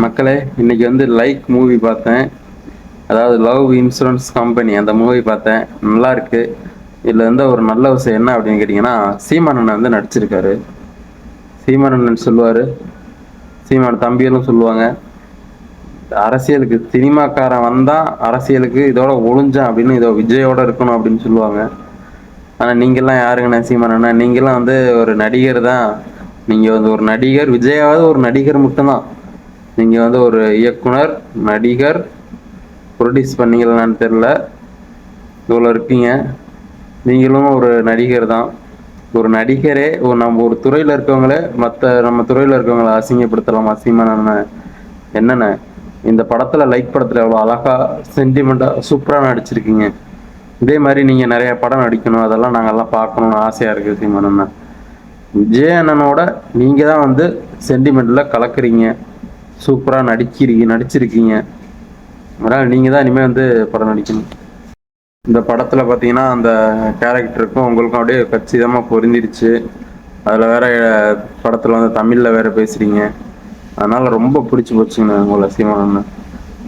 மக்களே, இன்னைக்கு வந்து லைக் மூவி பார்த்தேன். அதாவது லவ் இன்சூரன்ஸ் கம்பெனி அந்த மூவி பார்த்தேன். நல்லா இருக்கு. இதுல வந்து ஒரு நல்ல விஷயம் என்ன அப்படின்னு கேட்டீங்கன்னா, சீமான் அண்ணன் வந்து நடிச்சிருக்காரு. சீமான் அண்ணன் சொல்லுவாரு, சீமான் தம்பிகளும் சொல்லுவாங்க, அரசியலுக்கு சினிமாக்காரன் வந்தா அரசியலுக்கு இதோட ஒளிஞ்சான் அப்படின்னு இதோ விஜயோட இருக்கணும் அப்படின்னு சொல்லுவாங்க. ஆனா நீங்கெல்லாம் யாருங்கண்ணே சீமான் அண்ணன்? நீங்கெல்லாம் வந்து ஒரு நடிகர் தான். நீங்க வந்து ஒரு நடிகர், விஜயாவது ஒரு நடிகர் மட்டும்தான். நீங்க வந்து ஒரு இயக்குனர், நடிகர், ப்ரொடியூஸ் பண்ணீங்களான்னு தெரியல. இவ்வளோ இருக்கீங்க. நீங்களும் ஒரு நடிகர் தான். ஒரு நடிகரே நம்ம ஒரு துறையில இருக்கவங்களே நம்ம துறையில இருக்கவங்கள அசிங்கப்படுத்தலாமா சீமான் அண்ணன்? என்னண்ணே, இந்த படத்துல லைக் படத்துல எவ்வளோ அழகா சென்டிமெண்டா சூப்பரா நடிச்சிருக்கீங்க. இதே மாதிரி நீங்க நிறைய படம் நடிக்கணும், அதெல்லாம் நாங்கெல்லாம் பார்க்கணும்னு ஆசையா இருக்கு சீமான் அண்ணன். விஜய் அண்ணனோட நீங்க தான் வந்து சென்டிமெண்ட்ல கலக்குறீங்க. சூப்பரா நடிச்சிருக்கீங்க. அதனால நீங்க தான் இனிமே வந்து படம் நடிக்கணும். இந்த படத்துல பாத்தீங்கன்னா அந்த கேரக்டருக்கும் உங்களுக்கும் அப்படியே கச்சிதமா பொருந்திருச்சு. அதுல வேற படத்துல வந்து தமிழ்ல வேற பேசுறீங்க. அதனால ரொம்ப பிடிச்சி போச்சுங்க உங்களை சீமான் அண்ணன்.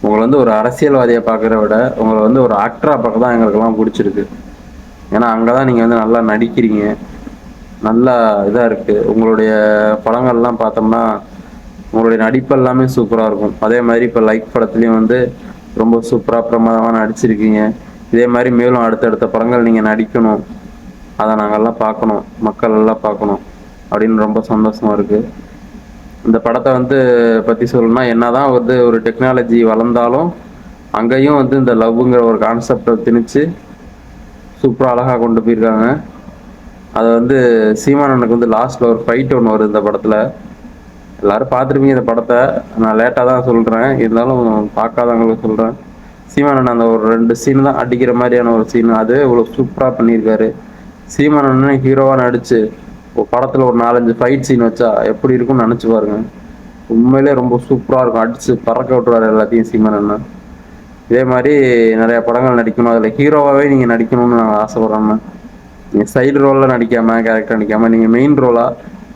உங்களை வந்து ஒரு அரசியல்வாதியை பார்க்கறத விட உங்களை வந்து ஒரு ஆக்டரா பார்க்க தான் எங்களுக்கெல்லாம் பிடிச்சிருக்கு. ஏன்னா அங்கதான் நீங்க வந்து நல்லா நடிக்கிறீங்க. நல்லா இதா இருக்கு உங்களுடைய படங்கள்லாம் பார்த்தோம்னா உங்களுடைய நடிப்பு எல்லாமே சூப்பரா இருக்கும். அதே மாதிரி இப்ப லைக் படத்துலயும் வந்து ரொம்ப சூப்பரா பிரமாதமா நடிச்சிருக்கீங்க. இதே மாதிரி மேலும் அடுத்தடுத்த படங்கள் நீங்க நடிக்கணும். அதை நாங்கெல்லாம் பார்க்கணும், மக்கள் எல்லாம் பார்க்கணும் அப்படின்னு ரொம்ப சந்தோஷமா இருக்கு. இந்த படத்தை வந்து பத்தி சொல்லணும்னா, என்னதான் வந்து ஒரு டெக்னாலஜி வளர்ந்தாலும் அங்கேயும் வந்து இந்த லவ்ங்கிற ஒரு கான்செப்டை திணிச்சு சூப்பரா அழகா கொண்டு போயிருக்காங்க. அதை வந்து சீமானனுக்கு வந்து லாஸ்ட்ல ஒரு ஃபைட் ஒன்று வருது இந்த படத்துல. எல்லாரும் பார்த்துருப்பீங்க இந்த படத்தை. நான் லேட்டாக தான் சொல்றேன், இருந்தாலும் பார்க்காதவங்களுக்கு சொல்றேன். சீமானன் அந்த ஒரு 2 சீன் தான் அடிக்கிற மாதிரியான ஒரு சீன். அது இவ்வளோ சூப்பரா பண்ணியிருக்காரு. சீமானன் ஹீரோவா நடிச்சு ஒரு படத்துல ஒரு 4-5 ஃபைட் சீன் வச்சா எப்படி இருக்கும்னு நினைச்சு பாருங்க. உண்மையிலே ரொம்ப சூப்பரா இருக்கும். அடிச்சு பறக்க விட்டுறாரு எல்லாத்தையும் சீமானன். இதே மாதிரி நிறைய படங்கள் நடிக்கணும். அதுல ஹீரோவாவே நீங்க நடிக்கணும்னு நான் ஆசைப்படுறேன். நீங்க சைடு ரோல்ல நடிக்காம, கேரக்டர் நடிக்காம, நீங்க மெயின் ரோலா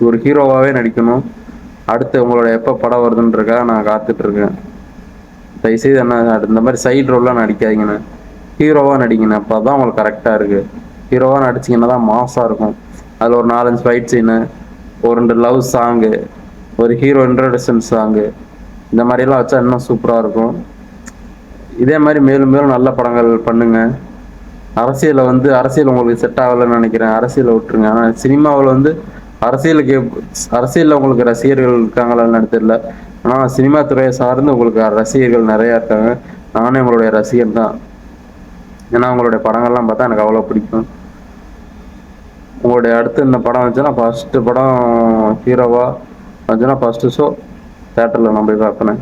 ஒரு ஹீரோவாவே நடிக்கணும். அடுத்து உங்களோட எப்ப படம் வருதுன்றக்கா நான் காத்துட்டு இருக்கேன். தயவுசெய்து என்ன இந்த மாதிரி சைடு ரோல்லாம் நடிக்காதீங்கண்ணே. ஹீரோவா நடிங்கண்ணே. அப்பதான் உங்களுக்கு கரெக்டா இருக்கு. ஹீரோவா நடிச்சீங்கன்னா தான் மாசா இருக்கும். அதுல ஒரு 4-5 ஃபைட் சீனு, ஒரு 2 லவ் சாங்கு, ஒரு ஹீரோ இன்ட்ரோடக்ஷன் சாங்கு, இந்த மாதிரி எல்லாம் வச்சா இன்னும் சூப்பரா இருக்கும். இதே மாதிரி மேலும் மேலும் நல்ல படங்கள் பண்ணுங்க. அரசியல் உங்களுக்கு செட் ஆகலைன்னு நினைக்கிறேன். அரசியலை விட்டுருங்க. ஆனா சினிமாவில் வந்து அரசியலுக்கு அரசியல்ல உங்களுக்கு ரசிகர்கள் இருக்காங்களான்னு தெரியல. ஆனா சினிமா துறையை சார்ந்து உங்களுக்கு ரசிகர்கள் நிறைய இருக்காங்க. நானே உங்களுடைய ரசிகர் தான். ஏன்னா உங்களுடைய படங்கள்லாம் பார்த்தா எனக்கு அவ்வளோ பிடிக்கும். உங்களுடைய அடுத்து இந்த படம் வந்துச்சுன்னா ஃபர்ஸ்ட் படம் ஹீரோவா வந்துச்சுன்னா ஃபர்ஸ்ட் ஷோ தேட்டரில் நான் போய் பார்ப்பேன்.